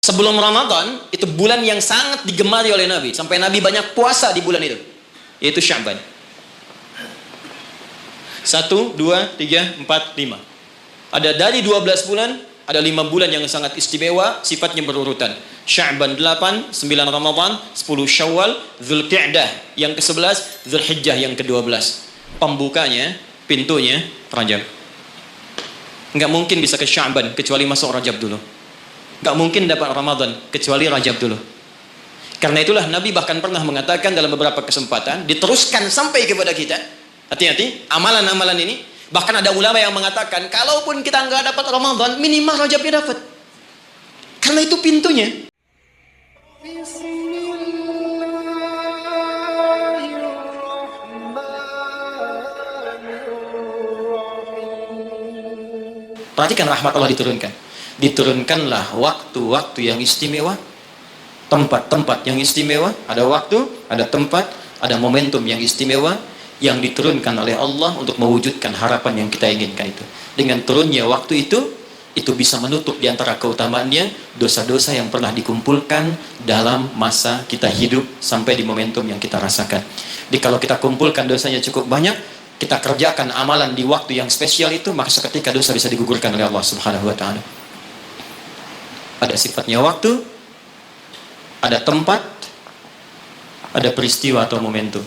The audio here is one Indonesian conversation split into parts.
Sebelum Ramadan, itu bulan yang sangat digemari oleh Nabi. Sampai Nabi banyak puasa di bulan itu. Yaitu Sya'ban. 1, 2, 3, 4, 5. Ada dari 12 bulan, ada 5 bulan yang sangat istimewa, sifatnya berurutan. Sya'ban 8, 9 Ramadan, 10 Syawal, Dzulqa'dah yang ke-11, Dzulhijjah yang ke-12. Pembukanya, pintunya, Rajab. Enggak mungkin bisa ke Sya'ban kecuali masuk Rajab dulu. Enggak mungkin dapat Ramadan kecuali Rajab dulu. Karena itulah Nabi bahkan pernah mengatakan dalam beberapa kesempatan, diteruskan sampai kepada kita. Hati-hati, amalan-amalan ini. Bahkan ada ulama yang mengatakan, kalaupun kita enggak dapat Ramadan, minimal Rajabnya dapat. Karena itu pintunya. Perhatikan rahmat Allah diturunkan. Diturunkanlah waktu-waktu yang istimewa, tempat-tempat yang istimewa, ada waktu, ada tempat, ada momentum yang istimewa yang diturunkan oleh Allah untuk mewujudkan harapan yang kita inginkan itu. Dengan turunnya waktu itu bisa menutup di antara keutamaannya dosa-dosa yang pernah dikumpulkan dalam masa kita hidup sampai di momentum yang kita rasakan. Jadi kalau kita kumpulkan dosanya cukup banyak, kita kerjakan amalan di waktu yang spesial itu, maka seketika dosa bisa digugurkan oleh Allah Subhanahu wa taala. Ada sifatnya waktu, ada tempat, ada peristiwa atau momentum.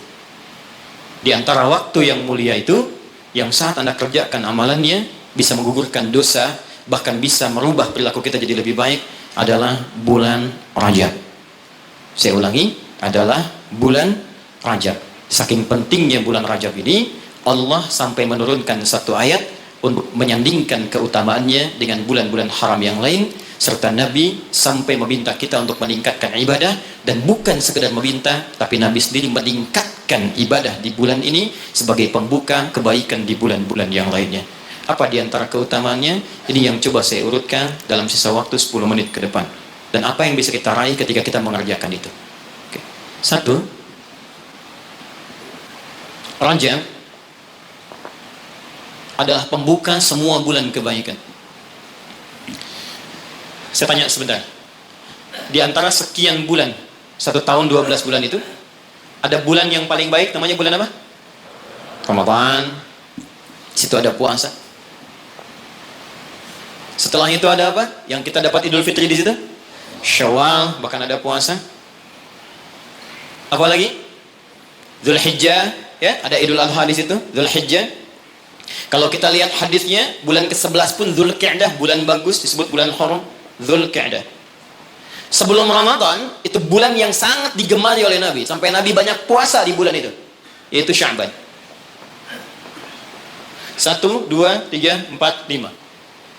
Di antara waktu yang mulia itu, yang saat Anda kerjakan amalannya, bisa menggugurkan dosa, bahkan bisa merubah perilaku kita jadi lebih baik, adalah bulan Rajab. Saya ulangi, adalah bulan Rajab. Saking pentingnya bulan Rajab ini, Allah sampai menurunkan satu ayat untuk menyandingkan keutamaannya dengan bulan-bulan haram yang lain, serta Nabi sampai meminta kita untuk meningkatkan ibadah, dan bukan sekedar meminta, tapi Nabi sendiri meningkatkan ibadah di bulan ini sebagai pembuka kebaikan di bulan-bulan yang lainnya. Apa di antara keutamaannya? Ini yang coba saya urutkan dalam sisa waktu 10 menit ke depan. Dan apa yang bisa kita raih ketika kita mengerjakan itu. Oke. 1. Rajab adalah pembuka semua bulan kebaikan. Saya tanya sebentar. Di antara sekian bulan, 1 tahun 12 bulan itu, ada bulan yang paling baik, namanya bulan apa? Ramadan. Situ ada puasa. Setelah itu ada apa? Yang kita dapat Idul Fitri di situ? Syawal, bahkan ada puasa. Apa lagi? Dzulhijjah, ya, ada Idul Adha di situ, Dzulhijjah. Kalau kita lihat hadisnya, bulan ke-11 pun Dzulqa'dah, bulan bagus, disebut bulan haram, Dzulqa'dah. Sebelum Ramadan, itu bulan yang sangat digemari oleh Nabi, sampai Nabi banyak puasa di bulan itu, yaitu Sya'ban. 1, 2, 3, 4, 5.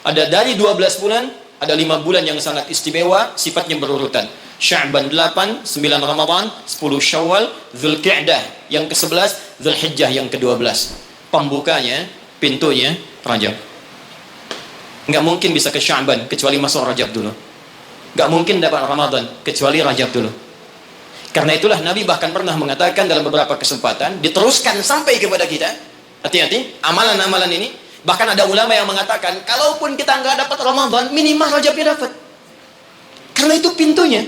Ada dari 12 bulan, ada 5 bulan yang sangat istimewa, sifatnya berurutan. Sya'ban 8, 9 Ramadan, 10 Syawal, Dzulqa'dah yang ke-11, Dzulhijjah yang ke-12. Pembukanya, pintunya, Rajab. Enggak mungkin bisa ke Sya'ban kecuali masuk Rajab dulu. Enggak mungkin dapat Ramadan kecuali Rajab dulu. Karena itulah Nabi bahkan pernah mengatakan dalam beberapa kesempatan, diteruskan sampai kepada kita. Hati-hati, amalan-amalan ini. Bahkan ada ulama yang mengatakan, kalaupun kita enggak dapat Ramadan, minimal Rajabnya dapat. Karena itu pintunya.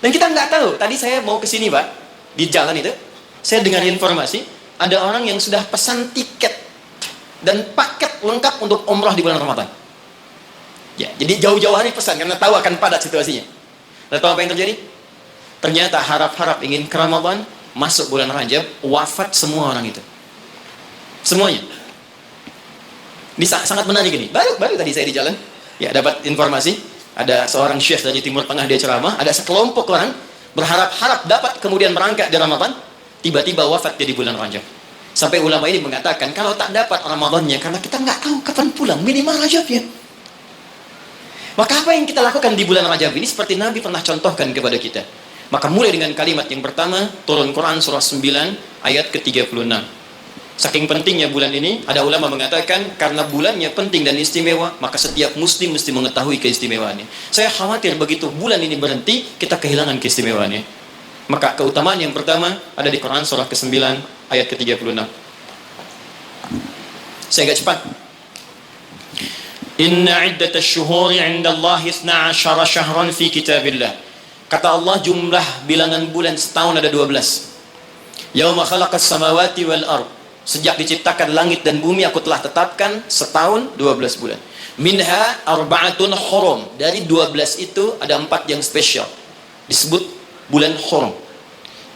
Dan kita enggak tahu. Tadi saya mau ke sini, Pak, di jalan itu, saya dengar informasi, ada orang yang sudah pesan tiket dan paket lengkap untuk umrah di bulan Ramadan. Ya, jadi jauh-jauh hari pesan karena tahu akan padat situasinya. Dan tahu apa yang terjadi? Ternyata harap-harap ingin ke Ramadan, masuk bulan Rajab, wafat semua orang itu. Semuanya. Ini sangat menarik ini. Baru tadi saya di jalan, ya, dapat informasi, ada seorang syekh dari Timur Tengah, dia ceramah, ada sekelompok orang berharap-harap dapat kemudian berangkat di Ramadan, tiba-tiba wafat di bulan Rajab. Sampai ulama ini mengatakan, kalau tak dapat Ramadannya, karena kita nggak tahu kapan pulang, minimal Rajabnya. Maka apa yang kita lakukan di bulan Rajab ini, seperti Nabi pernah contohkan kepada kita. Maka mulai dengan kalimat yang pertama, turun Quran surah 9 ayat ke-36. Saking pentingnya bulan ini, ada ulama mengatakan, karena bulannya penting dan istimewa, maka setiap muslim mesti mengetahui keistimewaannya. Saya khawatir begitu bulan ini berhenti, kita kehilangan keistimewaannya. Maka keutamaan yang pertama ada di Quran surah ke-9 ayat ke-36. Saya agak cepat. Inna iddatash syuhuri 'inda Allah 12 syahran fi kitabillah. Kata Allah, jumlah bilangan bulan setahun ada 12. Yauma khalaqas samawati wal ard. Sejak diciptakan langit dan bumi aku telah tetapkan setahun 12 bulan. Minha arba'atun hurum. Dari 12 itu ada 4 yang spesial. Disebut bulan hurum.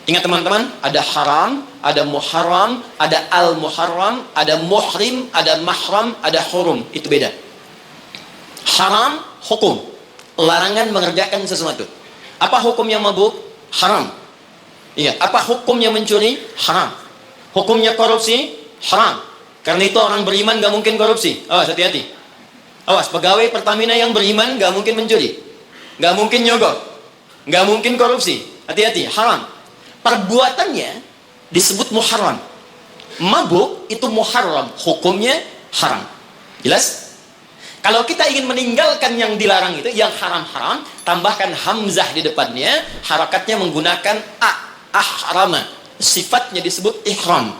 Ingat teman-teman, ada haram, ada muharram, ada al-muharram, ada muhrim, ada mahram, ada hurum. Itu beda. Haram, hukum. Larangan mengerjakan sesuatu. Apa hukumnya mabuk? Haram. Iya. Apa hukumnya mencuri? Haram. Hukumnya korupsi? Haram. Karena itu orang beriman gak mungkin korupsi. Awas, hati-hati. Awas, pegawai Pertamina yang beriman gak mungkin mencuri. Gak mungkin nyogok. Gak mungkin korupsi. Hati-hati, haram. Perbuatannya disebut muharram. Mabuk itu muharram, hukumnya haram. Jelas? Kalau kita ingin meninggalkan yang dilarang itu, yang haram-haram, tambahkan hamzah di depannya, harakatnya menggunakan ahrama. Sifatnya disebut ihram.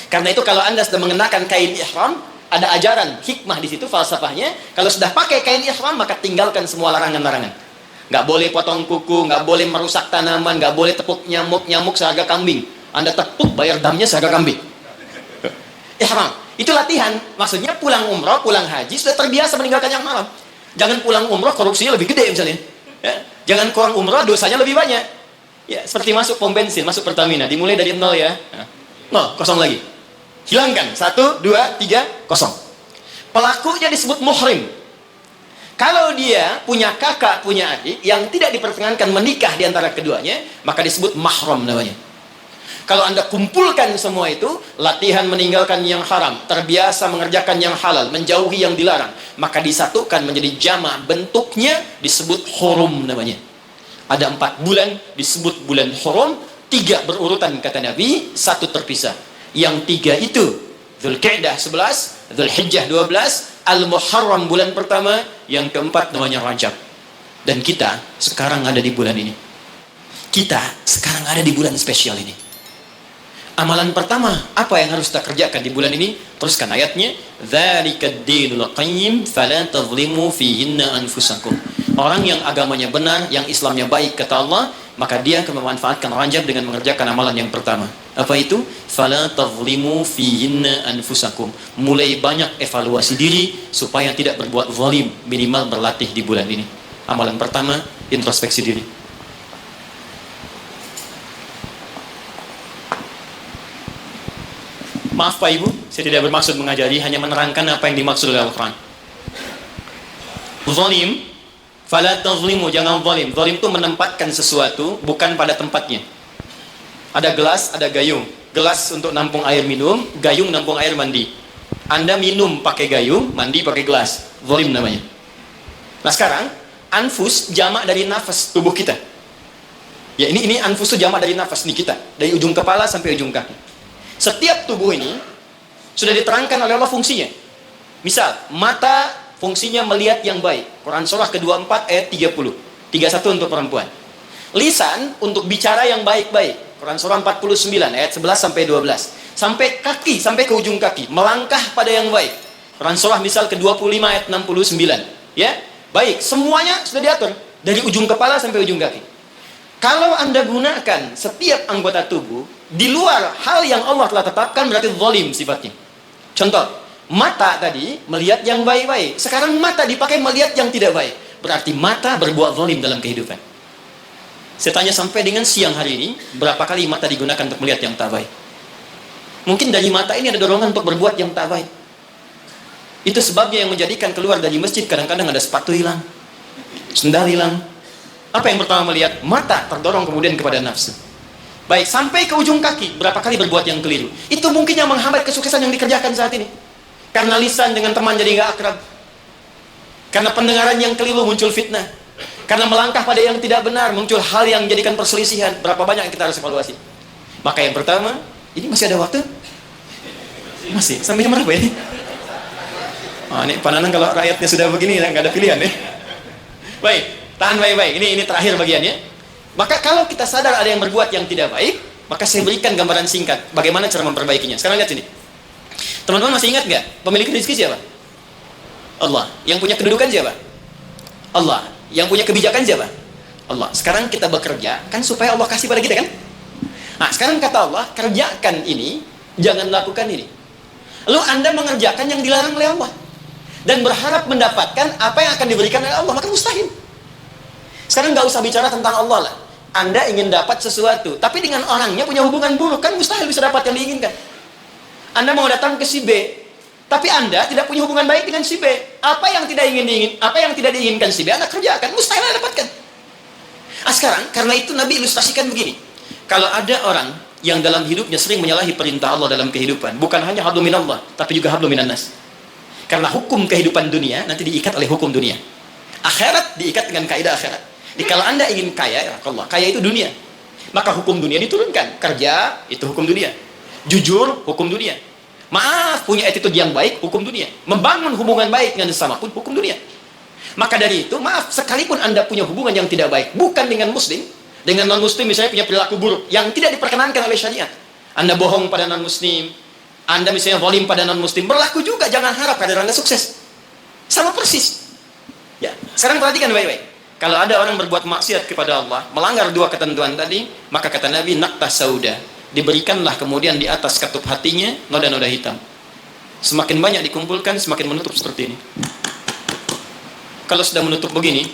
Karena itu kalau Anda sudah mengenakan kain ihram, ada ajaran hikmah di situ, falsafahnya. Kalau sudah pakai kain ihram, maka tinggalkan semua larangan-larangan. Nggak boleh potong kuku, nggak boleh merusak tanaman, nggak boleh tepuk nyamuk seharga kambing. Anda tepuk, bayar damnya seharga kambing. Ihram. Itu latihan. Maksudnya pulang umroh, pulang haji, sudah terbiasa meninggalkan yang haram. Jangan pulang umroh, korupsinya lebih gede misalnya. Ya. Jangan kurang umroh, dosanya lebih banyak. Ya, seperti masuk pom bensin, masuk Pertamina. Dimulai dari 0 ya. 0, kosong lagi. Hilangkan. 1, 2, 3, kosong. Pelakunya disebut muhrim. Kalau dia punya kakak, punya adik yang tidak diperkenankan menikah di antara keduanya, maka disebut mahram namanya. Kalau Anda kumpulkan semua itu, latihan meninggalkan yang haram, terbiasa mengerjakan yang halal, menjauhi yang dilarang, maka disatukan menjadi jama', bentuknya disebut hurum namanya. Ada 4 bulan disebut bulan hurum, 3 berurutan kata Nabi, 1 terpisah. Yang 3 itu Dzulqa'dah 11, Dzulhijjah 12, Al-Muharram bulan pertama, yang keempat namanya Rajab. Dan kita sekarang ada di bulan ini. Kita sekarang ada di bulan spesial ini. Amalan pertama, apa yang harus kita kerjakan di bulan ini? Teruskan ayatnya. Dzalikad dinul qayyim fala tadhlimu fihinna anfusakum. Orang yang agamanya benar, yang Islamnya baik kata Allah, maka dia akan memanfaatkan Rajab dengan mengerjakan amalan yang pertama. Apa itu? Fala tadhlimu fihinna anfusakum. Mulai banyak evaluasi diri supaya tidak berbuat zalim, minimal berlatih di bulan ini. Amalan pertama, introspeksi diri. Maaf Pak Ibu, saya tidak bermaksud mengajari, hanya menerangkan apa yang dimaksud oleh Al-Quran. Zalim, fala tazlimu, jangan zalim. Zalim itu menempatkan sesuatu bukan pada tempatnya. Ada gelas, ada gayung. Gelas untuk nampung air minum, gayung nampung air mandi. Anda minum pakai gayung, mandi pakai gelas. Zalim namanya. Nah sekarang, anfus jamak dari nafas tubuh kita. Ya ini anfus itu jamak dari nafas nih kita, dari ujung kepala sampai ujung kaki. Setiap tubuh ini sudah diterangkan oleh Allah fungsinya. Misal, mata fungsinya melihat yang baik. Quran surah ke-24 ayat 30. 31 untuk perempuan. Lisan untuk bicara yang baik-baik. Quran surah 49 ayat 11 sampai 12. Sampai kaki, sampai ke ujung kaki, melangkah pada yang baik. Quran surah misal ke-25 ayat 69. Ya, baik, semuanya sudah diatur dari ujung kepala sampai ujung kaki. Kalau Anda gunakan setiap anggota tubuh di luar hal yang Allah telah tetapkan, berarti zalim sifatnya. Contoh, mata tadi melihat yang baik-baik. Sekarang mata dipakai melihat yang tidak baik. Berarti mata berbuat zalim dalam kehidupan. Saya tanya sampai dengan siang hari ini, berapa kali mata digunakan untuk melihat yang tak baik? Mungkin dari mata ini ada dorongan untuk berbuat yang tak baik. Itu sebabnya yang menjadikan keluar dari masjid kadang-kadang ada sepatu hilang, sendal hilang. Apa yang pertama melihat? Mata terdorong kemudian kepada nafsu. Baik, sampai ke ujung kaki, berapa kali berbuat yang keliru. Itu mungkin yang menghambat kesuksesan yang dikerjakan saat ini. Karena lisan dengan teman jadi nggak akrab. Karena pendengaran yang keliru muncul fitnah. Karena melangkah pada yang tidak benar muncul hal yang menjadikan perselisihan. Berapa banyak yang kita harus evaluasi. Maka yang pertama, ini masih ada waktu? Masih, sampai jam berapa ya? Oh, ini pananan kalau rakyatnya sudah begini, nggak ada pilihan ya. Baik. Tahan baik-baik, ini terakhir bagiannya. Maka kalau kita sadar ada yang berbuat yang tidak baik, maka saya berikan gambaran singkat bagaimana cara memperbaikinya. Sekarang lihat sini. Teman-teman masih ingat nggak pemilik rezeki siapa? Allah. Yang punya kedudukan siapa? Allah. Yang punya kebijakan siapa? Allah. Sekarang kita bekerja kan supaya Allah kasih pada kita kan? Nah, sekarang kata Allah, kerjakan ini, jangan lakukan ini. Lalu Anda mengerjakan yang dilarang oleh Allah dan berharap mendapatkan apa yang akan diberikan oleh Allah, maka mustahil. Sekarang nggak usah bicara tentang Allah lah. Anda ingin dapat sesuatu, tapi dengan orangnya punya hubungan buruk, kan mustahil bisa dapat yang diinginkan. Anda mau datang ke si B, tapi Anda tidak punya hubungan baik dengan si B. Apa yang tidak diinginkan si B, Anda kerjakan, mustahil Anda dapatkan. Nah, sekarang karena itu Nabi ilustrasikan begini. Kalau ada orang yang dalam hidupnya sering menyalahi perintah Allah dalam kehidupan, bukan hanya hablum minallah, tapi juga hablum minan nas. Karena hukum kehidupan dunia nanti diikat oleh hukum dunia. Akhirat diikat dengan kaidah akhirat. Jadi kalau Anda ingin kaya, ya Allah, kaya itu dunia. Maka hukum dunia diturunkan. Kerja itu hukum dunia. Jujur hukum dunia. Maaf, punya attitude yang baik hukum dunia. Membangun hubungan baik dengan sesama pun hukum dunia. Maka dari itu, maaf, sekalipun Anda punya hubungan yang tidak baik, bukan dengan muslim, dengan non-muslim misalnya punya perilaku buruk yang tidak diperkenankan oleh syariat. Anda bohong pada non-muslim, Anda misalnya zalim pada non-muslim, berlaku juga, jangan harap kadang Anda sukses. Sama persis. Ya, sekarang perhatikan baik-baik. Kalau ada orang berbuat maksiat kepada Allah, melanggar dua ketentuan tadi, maka kata Nabi, naqtah sauda, diberikanlah kemudian di atas katup hatinya noda-noda hitam. Semakin banyak dikumpulkan, semakin menutup seperti ini. Kalau sudah menutup begini,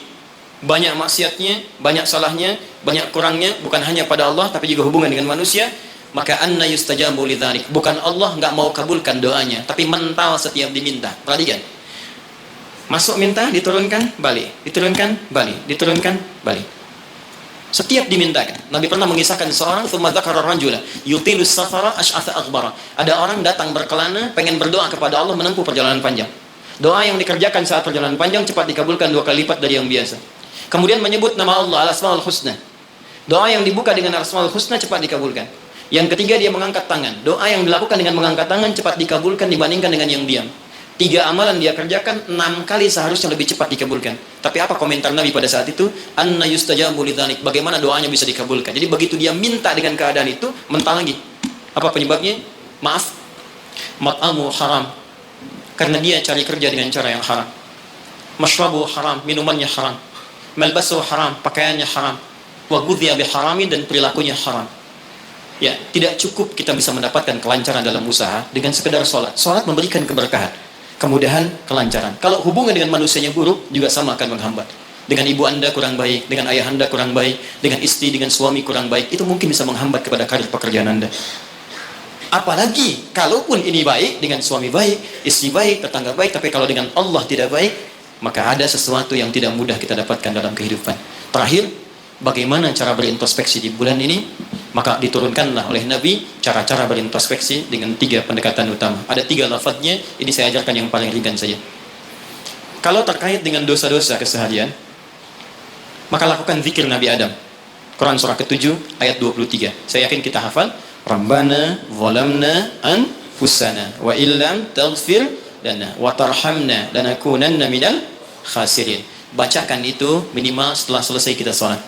banyak maksiatnya, banyak salahnya, banyak kurangnya, bukan hanya pada Allah tapi juga hubungan dengan manusia, maka anna yustajabu lidzalik. Bukan Allah nggak mau kabulkan doanya, tapi mental setiap diminta. Perhatikan. Masuk minta, diturunkan, balik, diturunkan, balik, diturunkan, balik. Setiap dimintakan. Nabi pernah mengisahkan seorang tsumma dzakara rajula yutilus safara asy'atha aghbara. Ada orang datang berkelana pengen berdoa kepada Allah menempuh perjalanan panjang. Doa yang dikerjakan saat perjalanan panjang cepat dikabulkan 2 kali lipat dari yang biasa. Kemudian menyebut nama Allah al-asmaul husna. Doa yang dibuka dengan al-asmaul husna cepat dikabulkan. Yang ketiga dia mengangkat tangan. Doa yang dilakukan dengan mengangkat tangan cepat dikabulkan dibandingkan dengan yang diam. 3 amalan dia kerjakan 6 kali seharusnya lebih cepat dikabulkan. Tapi apa komentar Nabi pada saat itu? Anna yustajabu lidzalik. Bagaimana doanya bisa dikabulkan? Jadi begitu dia minta dengan keadaan itu, mental lagi. Apa penyebabnya? Maaf. Mat'amu haram. Karena dia cari kerja dengan cara yang haram. Mashrabu haram, minumannya haram. Malbasu haram, pakaiannya haram. Wa ghudhiya biharamin, dan perilakunya haram. Ya, tidak cukup kita bisa mendapatkan kelancaran dalam usaha dengan sekedar sholat. Sholat memberikan keberkahan, kemudahan, kelancaran. Kalau hubungan dengan manusianya buruk, juga sama akan menghambat. Dengan ibu Anda kurang baik, dengan ayah Anda kurang baik, dengan istri, dengan suami kurang baik, itu mungkin bisa menghambat kepada karir pekerjaan Anda. Apalagi kalaupun ini baik, dengan suami baik, istri baik, tetangga baik, tapi kalau dengan Allah tidak baik, maka ada sesuatu yang tidak mudah kita dapatkan dalam kehidupan. Terakhir, bagaimana cara berintrospeksi di bulan ini? Maka diturunkanlah oleh Nabi cara-cara berintrospeksi dengan 3 pendekatan utama. Ada 3 lafadznya, ini saya ajarkan yang paling ringan saja. Kalau terkait dengan dosa-dosa keseharian, maka lakukan zikir Nabi Adam. Quran surah ke-7 ayat 23. Saya yakin kita hafal. Rabbana zalamna anfusana wa illam taghfir lana wa tarhamna lanakunanna minal khasirin. Bacakan itu minimal setelah selesai kita salat.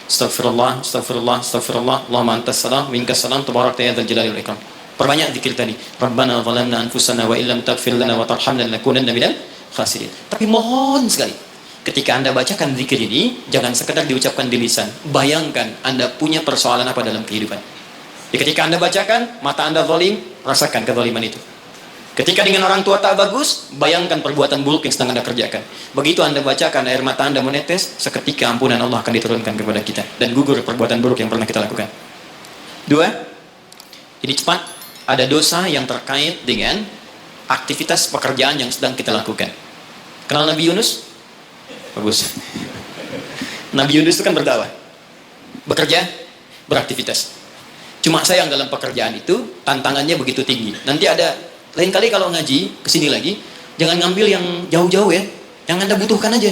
Astagfirullah, astagfirullah, astagfirullah. Allahumma antas salam, minkas salam, tabarakta ya dzal jalali wal ikram. Perbanyak zikir tadi. Rabbana zalamna anfusana wa illam taghfir lana wa tarhamna lanakunanna minal khasirin. Tapi mohon sekali, ketika Anda bacakan zikir ini, jangan sekedar diucapkan di lisan. Bayangkan Anda punya persoalan apa dalam kehidupan. Ketika Anda bacakan, mata Anda zalim, rasakan kezaliman itu. Ketika dengan orang tua tak bagus, bayangkan perbuatan buruk yang sedang Anda kerjakan. Begitu Anda bacakan, air mata Anda menetes, seketika ampunan Allah akan diturunkan kepada kita dan gugur perbuatan buruk yang pernah kita lakukan. 2, ini cepat, ada dosa yang terkait dengan aktivitas pekerjaan yang sedang kita lakukan. Kenal Nabi Yunus? Bagus. Nabi Yunus itu kan berdakwah, bekerja, beraktivitas. Cuma sayang dalam pekerjaan itu tantangannya begitu tinggi. Nanti ada lain kali kalau ngaji kesini lagi, jangan ngambil yang jauh-jauh ya, yang Anda butuhkan aja.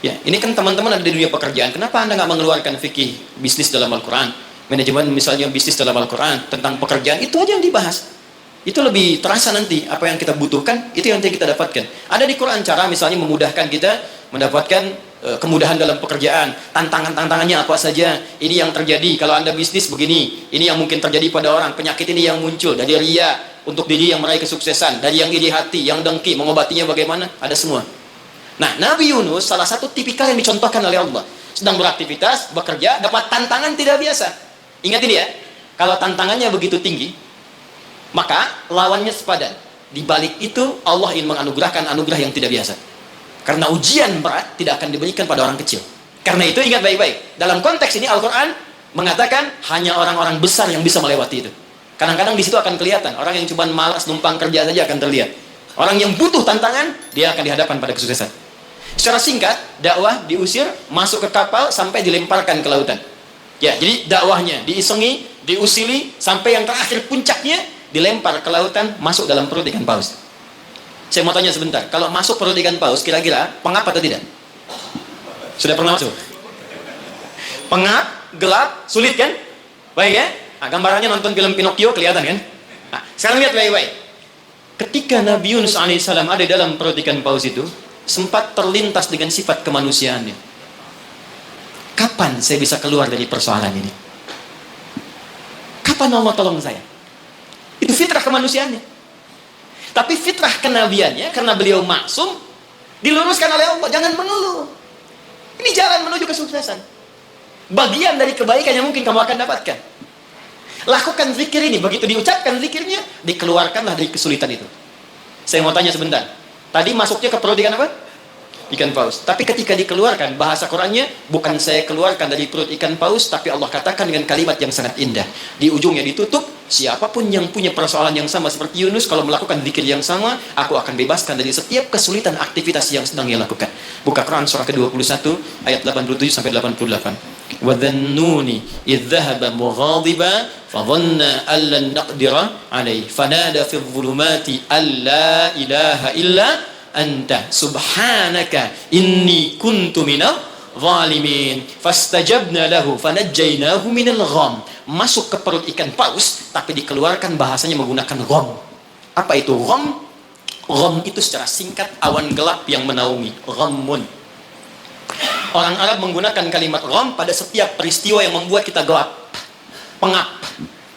Ya, ini kan teman-teman ada di dunia pekerjaan. Kenapa Anda nggak mengeluarkan fikih bisnis dalam Al-Quran, manajemen misalnya bisnis dalam Al-Quran tentang pekerjaan, itu aja yang dibahas. Itu lebih terasa nanti apa yang kita butuhkan, itu yang nanti kita dapatkan. Ada di Quran cara misalnya memudahkan kita mendapatkan kemudahan dalam pekerjaan, tantangannya apa saja, ini yang terjadi kalau Anda bisnis begini, ini yang mungkin terjadi pada orang, penyakit ini yang muncul dari riya, untuk diri yang meraih kesuksesan, dari yang iri hati, yang dengki, mengobatinya bagaimana, ada semua. Nah, Nabi Yunus salah satu tipikal yang dicontohkan oleh Allah. Sedang beraktivitas, bekerja, dapat tantangan tidak biasa. Ingat ini ya, kalau tantangannya begitu tinggi, maka lawannya sepadan. Di balik itu Allah ingin menganugerahkan anugerah yang tidak biasa. Karena ujian berat tidak akan diberikan pada orang kecil. Karena itu ingat baik-baik. Dalam konteks ini Al-Quran mengatakan hanya orang-orang besar yang bisa melewati itu. Kadang-kadang di situ akan kelihatan. Orang yang cuma malas numpang kerja saja akan terlihat. Orang yang butuh tantangan, dia akan dihadapkan pada kesuksesan. Secara singkat, dakwah diusir, masuk ke kapal, sampai dilemparkan ke lautan. Ya, jadi dakwahnya diisengi, diusili, sampai yang terakhir puncaknya, dilempar ke lautan, masuk dalam perut ikan paus. Saya mau tanya sebentar, kalau masuk perut ikan paus, kira-kira pengap atau tidak? Sudah pernah masuk? Pengap, gelap, sulit kan? Baik ya? Nah, gambarannya nonton film Pinocchio kelihatan kan? Nah, sekarang lihat baik-baik. Ketika Nabi Yunus alaihissalam ada dalam perut ikan paus itu, sempat terlintas dengan sifat kemanusiaannya. Kapan saya bisa keluar dari persoalan ini? Kapan Allah tolong saya? Itu fitrah kemanusiaannya. Tapi fitrah kenabiannya, karena beliau maksum, diluruskan oleh Allah. Jangan mengeluh. Ini jalan menuju kesuksesan. Bagian dari kebaikan yang mungkin kamu akan dapatkan. Lakukan zikir ini. Begitu diucapkan zikirnya, dikeluarkanlah dari kesulitan itu. Saya mau tanya sebentar. Tadi masuknya ke perut ikan apa? Ikan paus. Tapi ketika dikeluarkan, bahasa Qurannya, bukan saya keluarkan dari perut ikan paus, tapi Allah katakan dengan kalimat yang sangat indah. Di ujungnya ditutup, siapapun yang punya persoalan yang sama seperti Yunus, kalau melakukan zikir yang sama, aku akan bebaskan dari setiap kesulitan aktivitas yang sedang ia lakukan. Buka Quran surah ke-21, ayat 87-88. وَذَنُّونِ إِذْ ذَهَبَ مُغَاضِبًا فَظَنَّ أَن لَّن نَّقْدِرَ عَلَيْهِ فَنَادَى فِي الظُّلُمَاتِ أَن لَّا إِلَٰهَ إِلَّا أَنتَ سُبْحَانَكَ إِنِّي كُنتُ مِنَ الظَّالِمِينَ فَاسْتَجَبْنَا لَهُ فَنَجَّيْنَاهُ مِنَ الْغَمِّ. Masuk ke perut ikan paus, tapi dikeluarkan bahasanya menggunakan gham. Apa itu gham? Gham itu secara singkat awan gelap yang menaungi. Ghammun. Orang Arab menggunakan kalimat gham pada setiap peristiwa yang membuat kita gelap, pengap,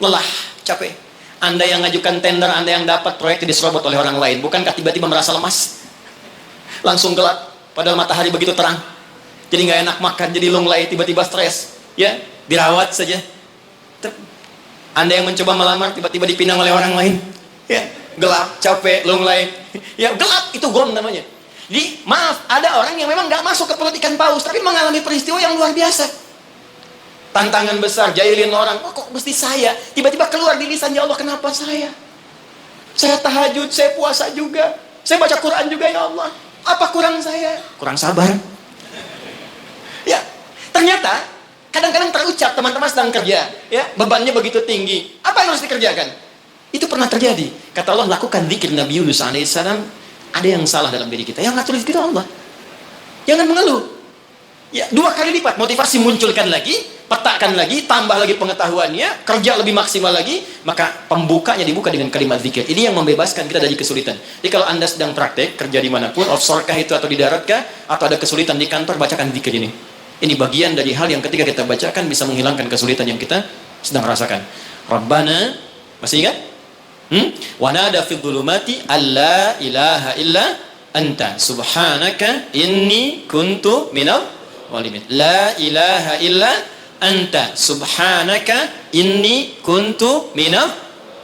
lelah, capek. Anda yang ngajukan tender, Anda yang dapat proyek diserobot oleh orang lain. Bukankah tiba-tiba merasa lemas? Langsung gelap, padahal matahari begitu terang. Jadi nggak enak makan, jadi lunglai, tiba-tiba stres. Ya, dirawat saja. Anda yang mencoba melamar, tiba-tiba dipinang oleh orang lain. Ya, gelap, capek, lunglai. Ya, gelap, itu gham namanya. Jadi, maaf, ada orang yang memang nggak masuk ke perut ikan paus, tapi mengalami peristiwa yang luar biasa. Tantangan besar, jahilin orang, oh, kok mesti saya? Tiba-tiba keluar di lisan, ya Allah, kenapa saya? Saya tahajud, saya puasa juga, saya baca Quran juga, ya Allah. Apa kurang saya? Kurang sabar. Ya, ternyata kadang-kadang terucap, teman-teman sedang kerja, ya, bebannya begitu tinggi. Apa yang harus dikerjakan? Itu pernah terjadi. Kata Allah, lakukan zikir Nabi Yunus alaihissalam. Ada yang salah dalam diri kita. Yang ngatur zikir Allah. Jangan mengeluh. Ya, 2 kali lipat motivasi munculkan lagi, petakan lagi, tambah lagi pengetahuannya, kerja lebih maksimal lagi, maka pembukanya dibuka dengan kalimat zikir. Ini yang membebaskan kita dari kesulitan. Jadi kalau Anda sedang praktek, kerja dimanapun, offshore kah itu atau di darat kah, atau ada kesulitan di kantor, bacakan zikir ini. Ini bagian dari hal yang ketika kita bacakan bisa menghilangkan kesulitan yang kita sedang rasakan. Rabbana, masih ingat? Wa nada fi dhulumati alla ilaha illa anta subhanaka inni kuntu minal zalimin. La ilaha illa anta subhanaka inni kuntu minal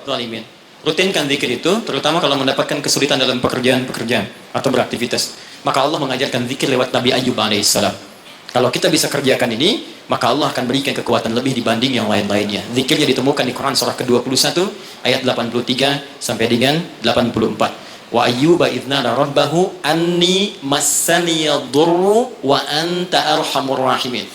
zalimin. Rutinkan zikir itu, terutama kalau mendapatkan kesulitan dalam pekerjaan-pekerjaan atau beraktivitas. Maka Allah mengajarkan zikir lewat Nabi Ayyub alaihissalam. Kalau kita bisa kerjakan ini, maka Allah akan berikan kekuatan lebih dibanding yang lain-lainnya. Zikirnya ditemukan di Quran surah ke-21 ayat 83 sampai dengan 84. Wa ayyuba idznara rabbahu anni massaniya dhurru wa anta arhamur rahimin.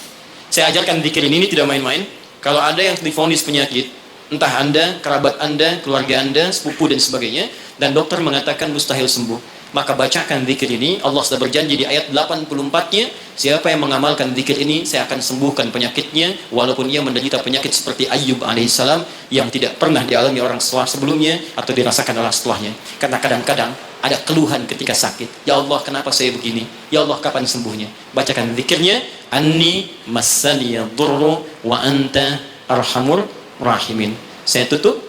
Saya ajarkan zikir ini tidak main-main. Kalau ada yang divonis penyakit, entah Anda, kerabat Anda, keluarga Anda, sepupu dan sebagainya, dan dokter mengatakan mustahil sembuh, maka bacakan zikir ini. Allah sudah berjanji di ayat 84-nya, siapa yang mengamalkan zikir ini, saya akan sembuhkan penyakitnya, walaupun ia menderita penyakit seperti Ayyub alaihissalam yang tidak pernah dialami orang sebelumnya atau dirasakan orang setelahnya. Karena kadang-kadang ada keluhan ketika sakit. Ya Allah, kenapa saya begini? Ya Allah, kapan sembuhnya? Bacakan zikirnya, anni massaniya dhurru wa anta arhamur rahimin. Saya tutup.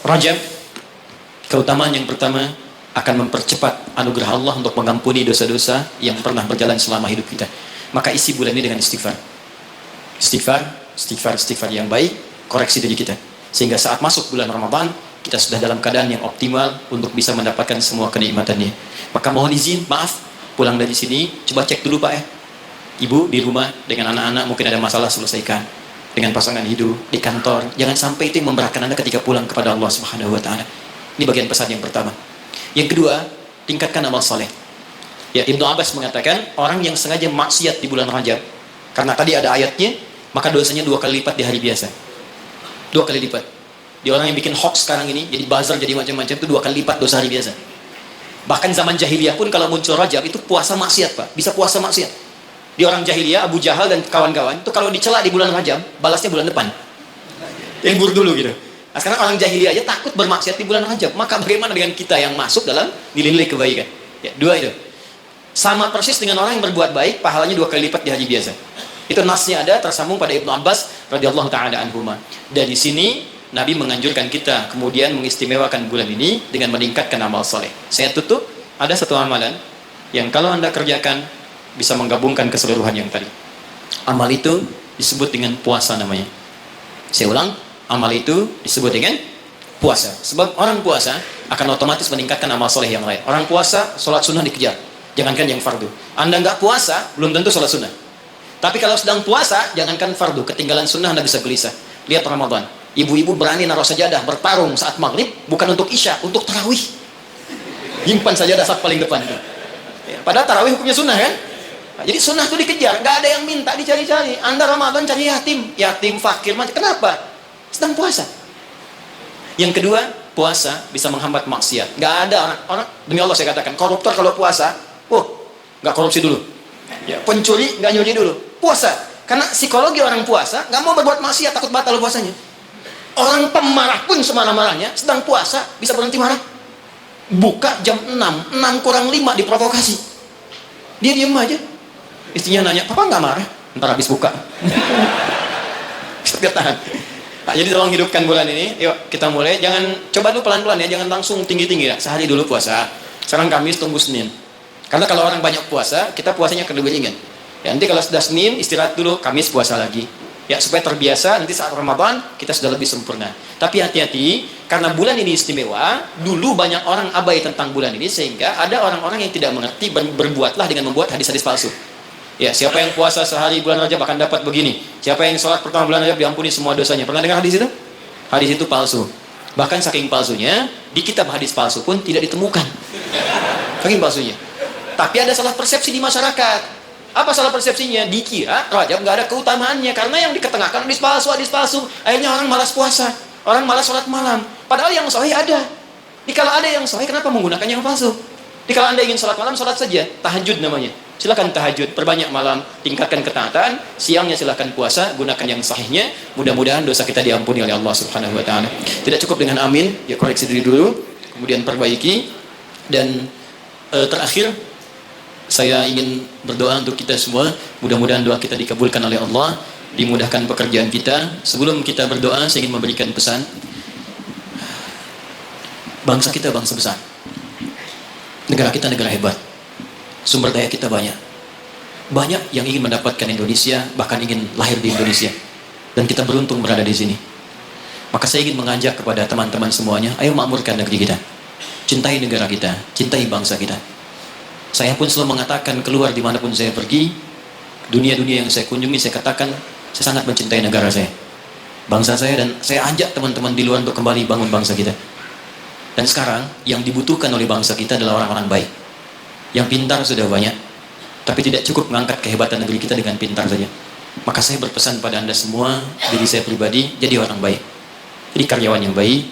Rajab Keutamaan yang pertama akan mempercepat anugerah Allah untuk mengampuni dosa-dosa yang pernah berjalan selama hidup kita. Maka isi bulan ini dengan istighfar. Istighfar yang baik, koreksi diri kita. Sehingga saat masuk bulan Ramadan, kita sudah dalam keadaan yang optimal untuk bisa mendapatkan semua kenikmatannya. Maka mohon izin, maaf, pulang dari sini, coba cek dulu Pak ya. Ibu di rumah dengan anak-anak mungkin ada masalah, selesaikan. Dengan pasangan hidup, di kantor, jangan sampai itu yang memberatkan Anda ketika pulang kepada Allah Subhanahu wa Ta'ala. Ini bagian pesan yang pertama. Yang kedua, tingkatkan amal saleh. Ya, Ibnu Abbas mengatakan orang yang sengaja maksiat di bulan Rajab, karena tadi ada ayatnya, maka dosanya 2 kali lipat di hari biasa. 2 kali lipat. Di orang yang bikin hoax sekarang ini, jadi buzzer, jadi macam-macam, itu 2 kali lipat dosa hari biasa. Bahkan zaman jahiliyah pun kalau muncul Rajab itu puasa maksiat Pak, bisa puasa maksiat. Di orang jahiliyah, Abu Jahal dan kawan-kawan itu kalau dicela di bulan Rajab, balasnya bulan depan. Libur dulu gitu. Nah, sekarang orang jahiliyah aja takut bermaksiat di bulan Rajab. Maka bagaimana dengan kita yang masuk dalam nilai-nilai kebaikan? Ya, 2 itu. Sama persis dengan orang yang berbuat baik, pahalanya 2 kali lipat di hari biasa. Itu nasnya ada tersambung pada Ibnu Abbas radhiyallahu taala anhuma. Dan di sini Nabi menganjurkan kita kemudian mengistimewakan bulan ini dengan meningkatkan amal soleh. Saya tutup, ada satu amalan yang kalau Anda kerjakan bisa menggabungkan keseluruhan yang tadi. Amal itu disebut dengan puasa namanya. Saya ulang, amal itu disebut dengan puasa. Sebab orang puasa akan otomatis meningkatkan amal soleh yang lain. Orang puasa, sholat sunnah dikejar. Jangankan yang fardu. Anda nggak puasa, belum tentu sholat sunnah. Tapi kalau sedang puasa, jangankan fardu. Ketinggalan sunnah Anda bisa gelisah. Lihat Ramadan. Ibu-ibu berani naruh sajadah, bertarung saat maghrib, bukan untuk isya, untuk tarawih. Nyimpan sajadah saat paling depan. Ya, padahal tarawih hukumnya sunnah kan? Nah, jadi sunnah itu dikejar, nggak ada yang minta, dicari-cari. Anda Ramadan cari yatim fakir, macam kenapa? Sedang puasa. Yang kedua, puasa bisa menghambat maksiat. Nggak ada orang demi Allah saya katakan, koruptor kalau puasa, nggak korupsi dulu. Ya, pencuri nggak nyuri dulu. Puasa, karena psikologi orang puasa nggak mau berbuat maksiat, takut batal puasanya. Orang pemarah pun semarah-marahnya, sedang puasa bisa berhenti marah. Buka jam 6 kurang 5 diprovokasi. Dia diam aja. Istrinya nanya, papa nggak marah? Ntar habis buka. Bisa tahan. Nah, jadi tolong hidupkan bulan ini. Yuk kita mulai. Jangan coba dulu pelan-pelan ya. Jangan langsung tinggi-tinggi ya. Sehari dulu puasa. Sekarang Kamis tunggu Senin. Karena kalau orang banyak puasa, kita puasanya akan lebih ringan. Ya, nanti kalau sudah Senin istirahat dulu. Kamis puasa lagi. Ya supaya terbiasa. Nanti saat Ramadan kita sudah lebih sempurna. Tapi hati-hati. Karena bulan ini istimewa. Dulu banyak orang abai tentang bulan ini. Sehingga ada orang-orang yang tidak mengerti. Berbuatlah dengan membuat hadis-hadis palsu. Ya, siapa yang puasa sehari bulan Rajab akan dapat begini. Siapa yang sholat pertama bulan Rajab diampuni semua dosanya. Pernah dengar hadis itu? Hadis itu palsu. Bahkan saking palsunya, di kitab hadis palsu pun tidak ditemukan. Saking palsunya. Tapi ada salah persepsi di masyarakat. Apa salah persepsinya? Dikira Rajab nggak ada keutamaannya karena yang diketengahkan hadis palsu. Akhirnya orang malas puasa, orang malas sholat malam. Padahal yang sahih ada. Kalau ada yang sahih, kenapa menggunakan yang palsu? Kalau Anda ingin sholat malam, sholat saja. Tahajud namanya. Silakan tahajud, perbanyak malam, tingkatkan ketaatan. Siangnya silakan puasa, gunakan yang sahihnya. Mudah-mudahan dosa kita diampuni oleh Allah Subhanahu wa Ta'ala. Tidak cukup dengan amin, ya koreksi diri dulu, kemudian perbaiki. Dan terakhir, saya ingin berdoa untuk kita semua. Mudah-mudahan doa kita dikabulkan oleh Allah, dimudahkan pekerjaan kita. Sebelum kita berdoa, saya ingin memberikan pesan. Bangsa kita bangsa besar. Negara kita negara hebat. Sumber daya kita banyak. Banyak yang ingin mendapatkan Indonesia, bahkan ingin lahir di Indonesia. Dan kita beruntung berada di sini. Maka saya ingin mengajak kepada teman-teman semuanya, ayo makmurkan negeri kita. Cintai negara kita, cintai bangsa kita. Saya pun selalu mengatakan keluar dimanapun saya pergi, dunia-dunia yang saya kunjungi, saya katakan, saya sangat mencintai negara saya. Bangsa saya, dan saya ajak teman-teman di luar untuk kembali bangun bangsa kita. Dan sekarang, yang dibutuhkan oleh bangsa kita adalah orang-orang baik. Yang pintar sudah banyak, tapi tidak cukup mengangkat kehebatan negeri kita dengan pintar saja. Maka saya berpesan pada Anda semua, diri saya pribadi, jadi orang baik. Jadi karyawan yang baik,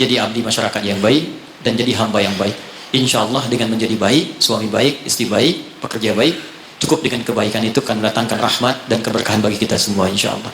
jadi abdi masyarakat yang baik, dan jadi hamba yang baik. Insya Allah dengan menjadi baik, suami baik, istri baik, pekerja baik, cukup dengan kebaikan itu akan mendatangkan rahmat dan keberkahan bagi kita semua insya Allah.